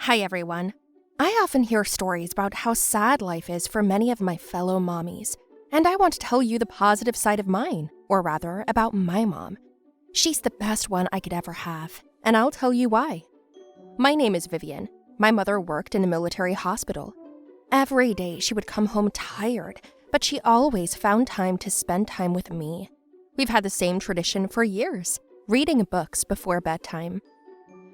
Hi, everyone. I often hear stories about how sad life is for many of my fellow mommies, and I want to tell you the positive side of mine, or rather, about my mom. She's the best one I could ever have, and I'll tell you why. My name is Vivienne. My mother worked in a military hospital. Every day she would come home tired, but she always found time to spend time with me. We've had the same tradition for years, reading books before bedtime.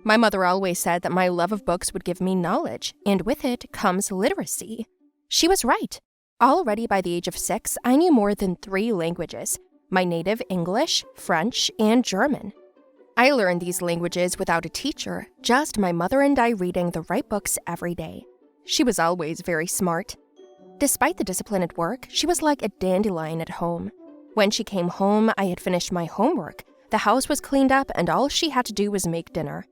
My mother always said that my love of books would give me knowledge, and with it comes literacy. She was right. Already by the age of 6, I knew more than 3 languages: my native English, French, and German. I learned these languages without a teacher, just my mother and I reading the right books every day. She was always very smart. Despite the discipline at work, she was like a dandelion at home. When she came home, I had finished my homework, the house was cleaned up, and all she had to do was make dinner.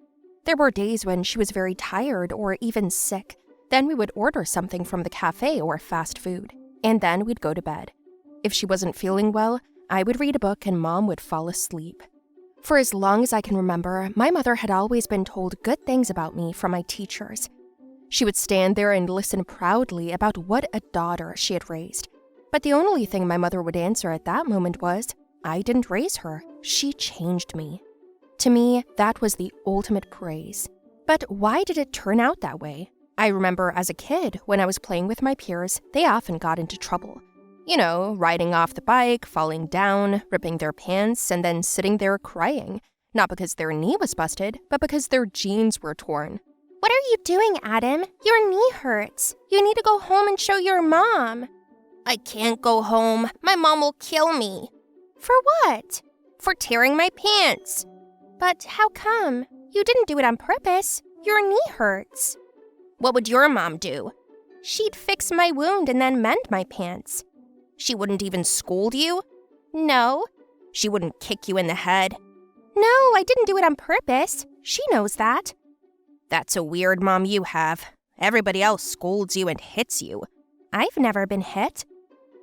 There were days when she was very tired or even sick. Then we would order something from the cafe or fast food, and then we'd go to bed. If she wasn't feeling well, I would read a book and Mom would fall asleep. For as long as I can remember, my mother had always been told good things about me from my teachers. She would stand there and listen proudly about what a daughter she had raised. But the only thing my mother would answer at that moment was, "I didn't raise her. She changed me." To me, that was the ultimate praise. But why did it turn out that way? I remember as a kid, when I was playing with my peers, they often got into trouble. You know, riding off the bike, falling down, ripping their pants, and then sitting there crying. Not because their knee was busted, but because their jeans were torn. "What are you doing, Adam? Your knee hurts. You need to go home and show your mom." "I can't go home. My mom will kill me." "For what?" "For tearing my pants." "But how come? You didn't do it on purpose. Your knee hurts." "What would your mom do?" "She'd fix my wound and then mend my pants." "She wouldn't even scold you?" "No." "She wouldn't kick you in the head?" "No, I didn't do it on purpose. She knows that." "That's a weird mom you have. Everybody else scolds you and hits you." "I've never been hit."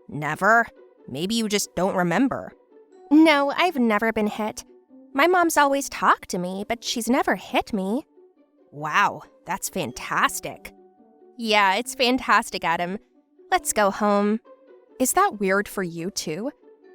"Never? Maybe you just don't remember." "No, I've never been hit. My mom's always talked to me, but she's never hit me." "Wow, that's fantastic." "Yeah, it's fantastic, Adam. Let's go home." Is that weird for you, too?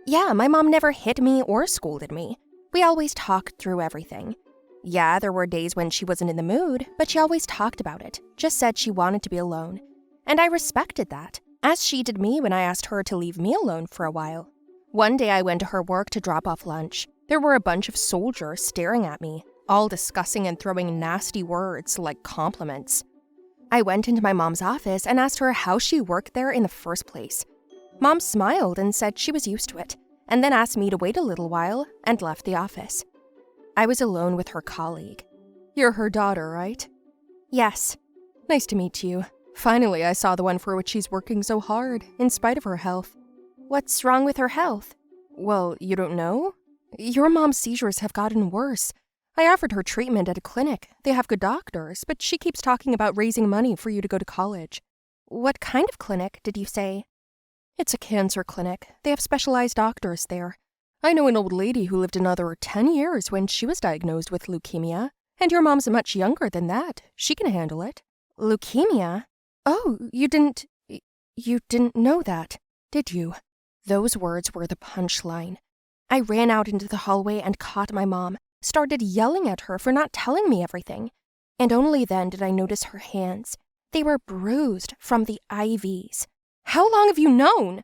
Yeah, my mom never hit me or scolded me. We always talked through everything. Yeah, there were days when she wasn't in the mood, but she always talked about it, just said she wanted to be alone. And I respected that, as she did me when I asked her to leave me alone for a while. One day I went to her work to drop off lunch. There were a bunch of soldiers staring at me, all discussing and throwing nasty words like compliments. I went into my mom's office and asked her how she worked there in the first place. Mom smiled and said she was used to it, and then asked me to wait a little while and left the office. I was alone with her colleague. "You're her daughter, right?" "Yes." "Nice to meet you. Finally, I saw the one for which she's working so hard, in spite of her health." "What's wrong with her health?" "Well, you don't know? Your mom's seizures have gotten worse. I offered her treatment at a clinic. They have good doctors, but she keeps talking about raising money for you to go to college." "What kind of clinic, did you say?" "It's a cancer clinic. They have specialized doctors there. I know an old lady who lived another 10 years when she was diagnosed with leukemia. And your mom's much younger than that. She can handle it." "Leukemia? Oh, you didn't know that, did you?" Those words were the punchline. I ran out into the hallway and caught my mom, started yelling at her for not telling me everything. And only then did I notice her hands. They were bruised from the IVs. "How long have you known?"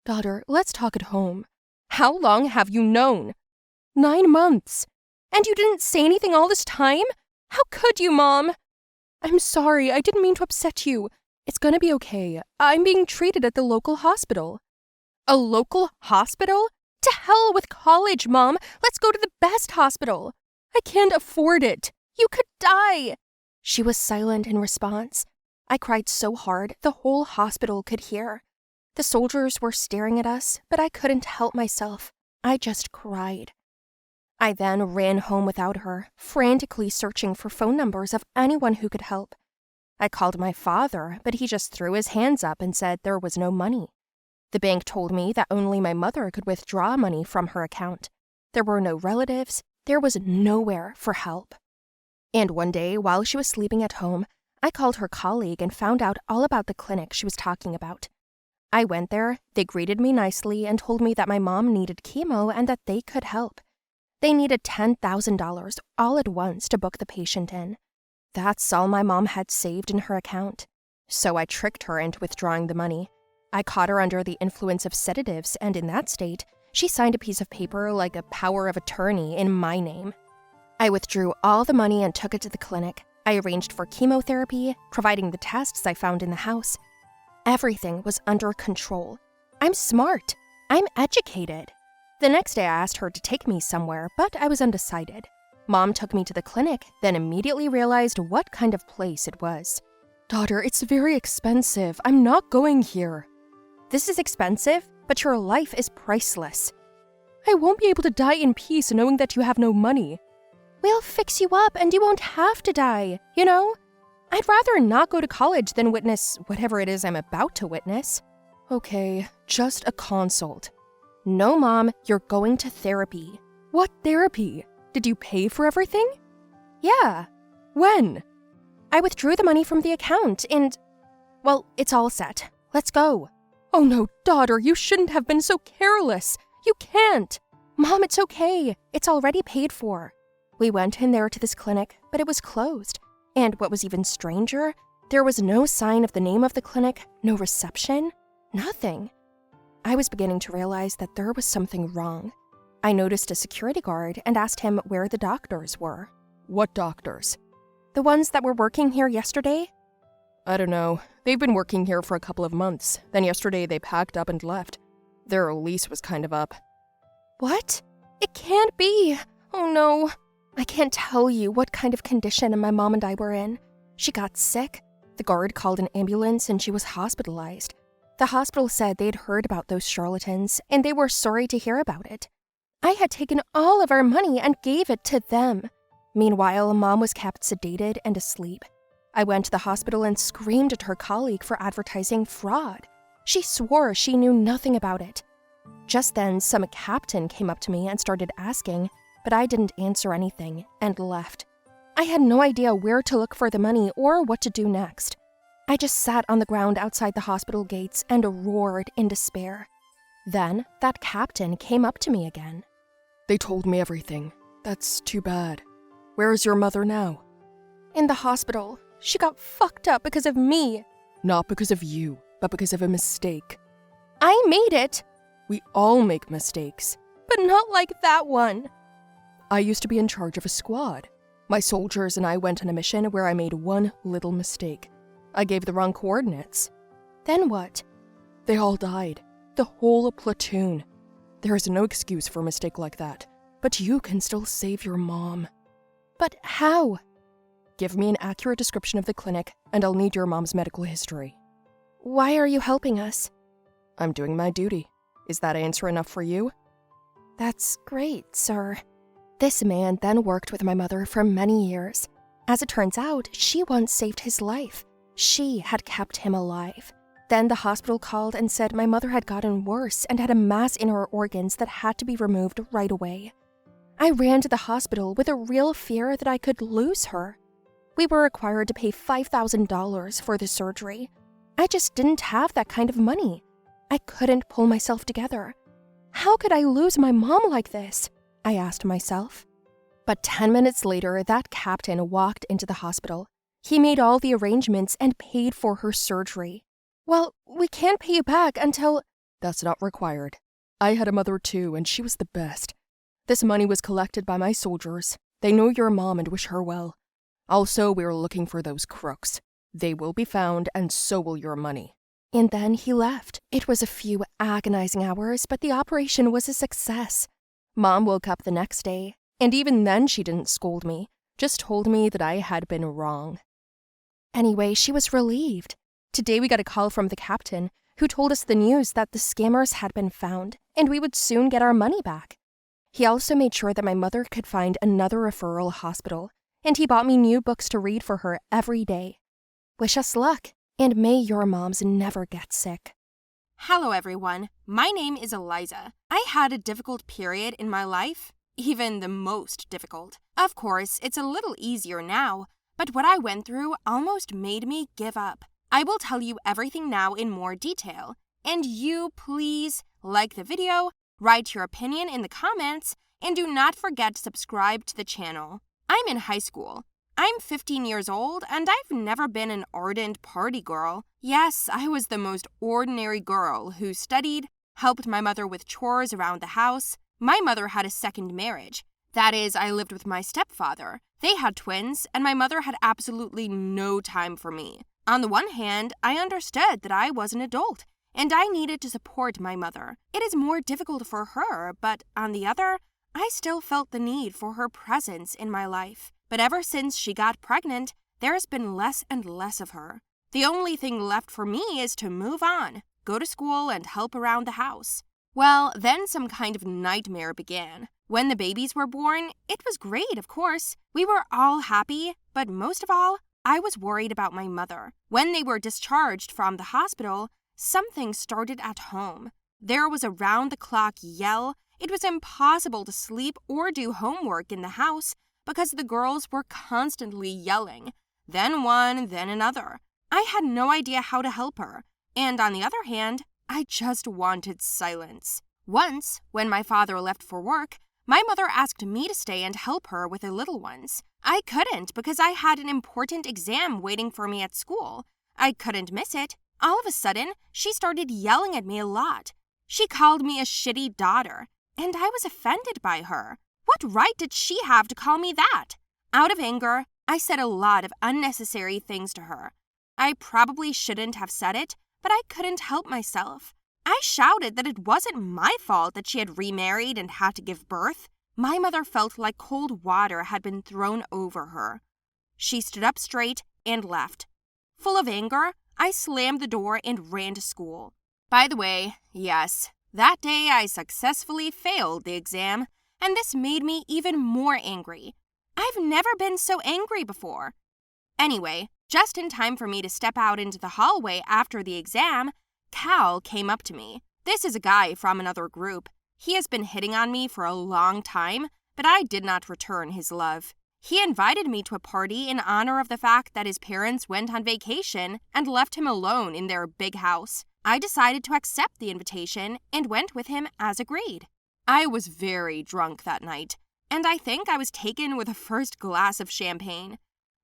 "Daughter, let's talk at home." "How long have you known?" 9 months. "And you didn't say anything all this time? How could you, Mom?" "I'm sorry, I didn't mean to upset you. It's gonna be okay. I'm being treated at the local hospital." "A local hospital? To hell with college, Mom. Let's go to the best hospital." "I can't afford it. You could die." She was silent in response. I cried so hard the whole hospital could hear. The soldiers were staring at us, but I couldn't help myself. I just cried. I then ran home without her, frantically searching for phone numbers of anyone who could help. I called my father, but he just threw his hands up and said there was no money. The bank told me that only my mother could withdraw money from her account. There were no relatives. There was nowhere for help. And one day, while she was sleeping at home, I called her colleague and found out all about the clinic she was talking about. I went there, they greeted me nicely and told me that my mom needed chemo and that they could help. They needed $10,000 all at once to book the patient in. That's all my mom had saved in her account. So I tricked her into withdrawing the money. I caught her under the influence of sedatives, and in that state, she signed a piece of paper like a power of attorney in my name. I withdrew all the money and took it to the clinic. I arranged for chemotherapy, providing the tests I found in the house. Everything was under control. I'm smart. I'm educated. The next day I asked her to take me somewhere, but I was undecided. Mom took me to the clinic, then immediately realized what kind of place it was. Daughter, it's very expensive. I'm not going here. This is expensive, but your life is priceless. I won't be able to die in peace knowing that you have no money. We'll fix you up and you won't have to die, you know? I'd rather not go to college than witness whatever it is I'm about to witness. Okay, just a consult. No, Mom, you're going to therapy. What therapy? Did you pay for everything? Yeah. When? I withdrew the money from the account and... Well, it's all set. Let's go. Oh no, daughter, you shouldn't have been so careless. You can't. Mom, it's okay. It's already paid for. We went in there to this clinic, but it was closed. And what was even stranger, there was no sign of the name of the clinic, no reception, nothing. I was beginning to realize that there was something wrong. I noticed a security guard and asked him where the doctors were. What doctors? The ones that were working here yesterday? I don't know. They've been working here for a couple of months. Then yesterday they packed up and left. Their lease was kind of up. What? It can't be. Oh no. I can't tell you what kind of condition my mom and I were in. She got sick. The guard called an ambulance and she was hospitalized. The hospital said they'd heard about those charlatans and they were sorry to hear about it. I had taken all of our money and gave it to them. Meanwhile, Mom was kept sedated and asleep. I went to the hospital and screamed at her colleague for advertising fraud. She swore she knew nothing about it. Just then, some captain came up to me and started asking, but I didn't answer anything and left. I had no idea where to look for the money or what to do next. I just sat on the ground outside the hospital gates and roared in despair. Then, that captain came up to me again. They told me everything. That's too bad. Where is your mother now? In the hospital. She got fucked up because of me. Not because of you, but because of a mistake. I made it. We all make mistakes. But not like that one. I used to be in charge of a squad. My soldiers and I went on a mission where I made one little mistake. I gave the wrong coordinates. Then what? They all died. The whole platoon. There is no excuse for a mistake like that. But you can still save your mom. But how? Give me an accurate description of the clinic, and I'll need your mom's medical history. Why are you helping us? I'm doing my duty. Is that answer enough for you? That's great, sir. This man then worked with my mother for many years. As it turns out, she once saved his life. She had kept him alive. Then the hospital called and said my mother had gotten worse and had a mass in her organs that had to be removed right away. I ran to the hospital with a real fear that I could lose her. We were required to pay $5,000 for the surgery. I just didn't have that kind of money. I couldn't pull myself together. How could I lose my mom like this? I asked myself. But 10 minutes later, that captain walked into the hospital. He made all the arrangements and paid for her surgery. Well, we can't pay you back until... That's not required. I had a mother too, and she was the best. This money was collected by my soldiers. They know your mom and wish her well. Also, we're looking for those crooks. They will be found, and so will your money. And then he left. It was a few agonizing hours, but the operation was a success. Mom woke up the next day, and even then she didn't scold me, just told me that I had been wrong. Anyway, she was relieved. Today we got a call from the captain, who told us the news that the scammers had been found, and we would soon get our money back. He also made sure that my mother could find another referral hospital, and he bought me new books to read for her every day. Wish us luck, and may your moms never get sick. Hello everyone, my name is Eliza. I had a difficult period in my life, even the most difficult. Of course, it's a little easier now, But what I went through almost made me give up. I will tell you everything now in more detail. And you, please, like the video, write your opinion in the comments, and do not forget to subscribe to the channel. I'm in high school. I'm 15 years old, and I've never been an ardent party girl. Yes, I was the most ordinary girl who studied, helped my mother with chores around the house. My mother had a second marriage. That is, I lived with my stepfather. They had twins, and my mother had absolutely no time for me. On the one hand, I understood that I was an adult, and I needed to support my mother. It is more difficult for her, but on the other, I still felt the need for her presence in my life. But ever since she got pregnant, there has been less and less of her. The only thing left for me is to move on, go to school, and help around the house. Well, then some kind of nightmare began. When the babies were born, it was great, of course. We were all happy, but most of all, I was worried about my mother. When they were discharged from the hospital, something started at home. There was a round-the-clock yell. It was impossible to sleep or do homework in the house because the girls were constantly yelling. Then one, then another. I had no idea how to help her. And on the other hand, I just wanted silence. Once, when my father left for work, my mother asked me to stay and help her with the little ones. I couldn't because I had an important exam waiting for me at school. I couldn't miss it. All of a sudden, she started yelling at me a lot. She called me a shitty daughter, and I was offended by her. What right did she have to call me that? Out of anger, I said a lot of unnecessary things to her. I probably shouldn't have said it, but I couldn't help myself. I shouted that it wasn't my fault that she had remarried and had to give birth. My mother felt like cold water had been thrown over her. She stood up straight and left. Full of anger, I slammed the door and ran to school. By the way, yes, that day I successfully failed the exam, and this made me even more angry. I've never been so angry before. Anyway, just in time for me to step out into the hallway after the exam, Cal came up to me. This is a guy from another group. He has been hitting on me for a long time, but I did not return his love. He invited me to a party in honor of the fact that his parents went on vacation and left him alone in their big house. I decided to accept the invitation and went with him as agreed. I was very drunk that night, and I think I was taken with a first glass of champagne.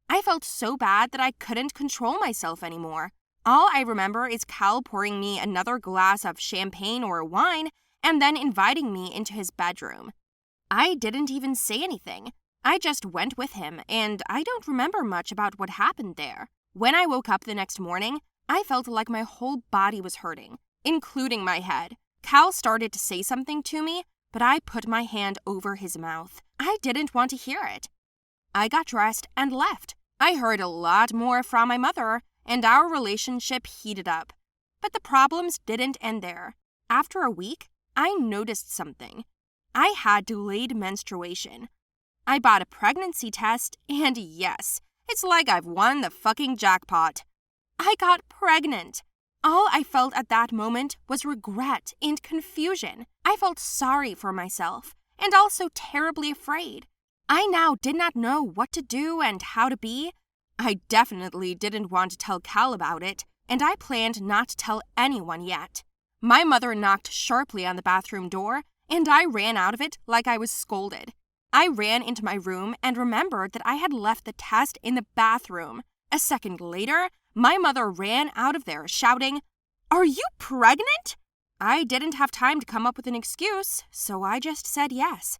I felt so bad that I couldn't control myself anymore. All I remember is Cal pouring me another glass of champagne or wine and then inviting me into his bedroom. I didn't even say anything. I just went with him, and I don't remember much about what happened there. When I woke up the next morning, I felt like my whole body was hurting, including my head. Cal started to say something to me, but I put my hand over his mouth. I didn't want to hear it. I got dressed and left. I heard a lot more from my mother, and our relationship heated up. But the problems didn't end there. After a week, I noticed something. I had delayed menstruation. I bought a pregnancy test, and yes, it's like I've won the fucking jackpot. I got pregnant. All I felt at that moment was regret and confusion. I felt sorry for myself, and also terribly afraid. I now did not know what to do and how to be. I definitely didn't want to tell Cal about it, and I planned not to tell anyone yet. My mother knocked sharply on the bathroom door, and I ran out of it like I was scolded. I ran into my room and remembered that I had left the test in the bathroom. A second later, my mother ran out of there shouting, "Are you pregnant?" I didn't have time to come up with an excuse, so I just said yes.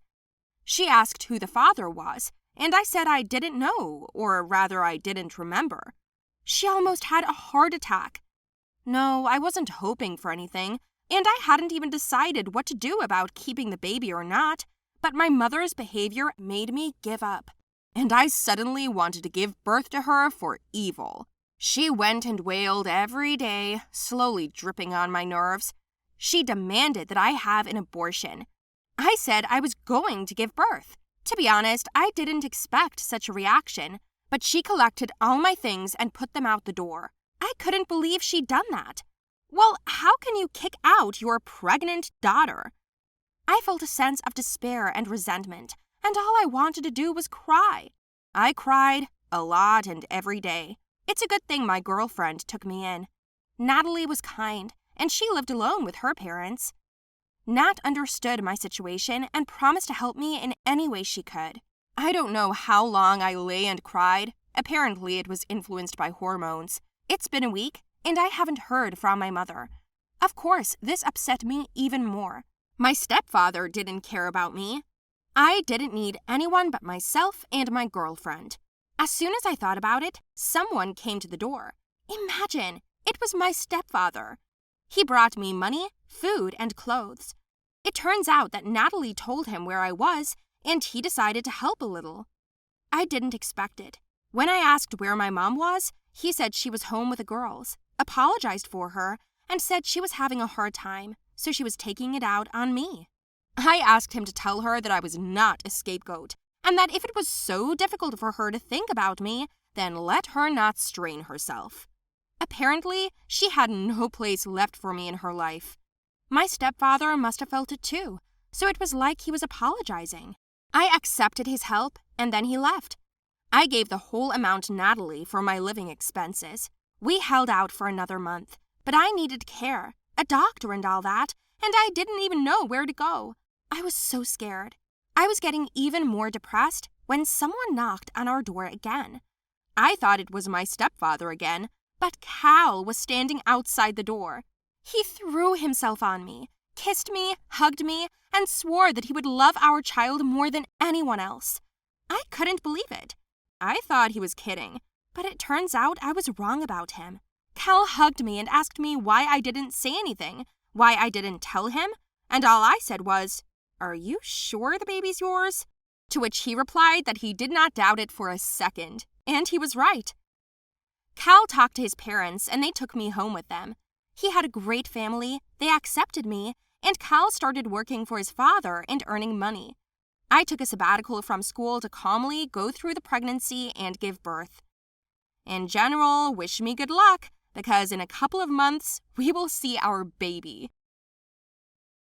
She asked who the father was, and I said I didn't know, or rather I didn't remember. She almost had a heart attack. No, I wasn't hoping for anything, and I hadn't even decided what to do about keeping the baby or not, but my mother's behavior made me give up, and I suddenly wanted to give birth to her for evil. She went and wailed every day, slowly dripping on my nerves. She demanded that I have an abortion. I said I was going to give birth. To be honest, I didn't expect such a reaction, but she collected all my things and put them out the door. I couldn't believe she'd done that. Well, how can you kick out your pregnant daughter? I felt a sense of despair and resentment, and all I wanted to do was cry. I cried a lot and every day. It's a good thing my girlfriend took me in. Natalie was kind, and she lived alone with her parents. Nat understood my situation and promised to help me in any way she could. I don't know how long I lay and cried. Apparently, it was influenced by hormones. It's been a week, and I haven't heard from my mother. Of course, this upset me even more. My stepfather didn't care about me. I didn't need anyone but myself and my girlfriend. As soon as I thought about it, someone came to the door. Imagine, it was my stepfather. He brought me money, food, and clothes. It turns out that Natalie told him where I was, and he decided to help a little. I didn't expect it. When I asked where my mom was, he said she was home with the girls, apologized for her, and said she was having a hard time, so she was taking it out on me. I asked him to tell her that I was not a scapegoat, and that if it was so difficult for her to think about me, then let her not strain herself. Apparently, she had no place left for me in her life. My stepfather must have felt it too, so it was like he was apologizing. I accepted his help, and then he left. I gave the whole amount to Natalie for my living expenses. We held out for another month, but I needed care, a doctor and all that, and I didn't even know where to go. I was so scared. I was getting even more depressed when someone knocked on our door again. I thought it was my stepfather again, but Cal was standing outside the door. He threw himself on me, kissed me, hugged me, and swore that he would love our child more than anyone else. I couldn't believe it. I thought he was kidding, but it turns out I was wrong about him. Cal hugged me and asked me why I didn't say anything, why I didn't tell him, and all I said was, "Are you sure the baby's yours?" To which he replied that he did not doubt it for a second, and he was right. Cal talked to his parents, and they took me home with them. He had a great family, they accepted me, and Cal started working for his father and earning money. I took a sabbatical from school to calmly go through the pregnancy and give birth. In general, wish me good luck, because in a couple of months, we will see our baby.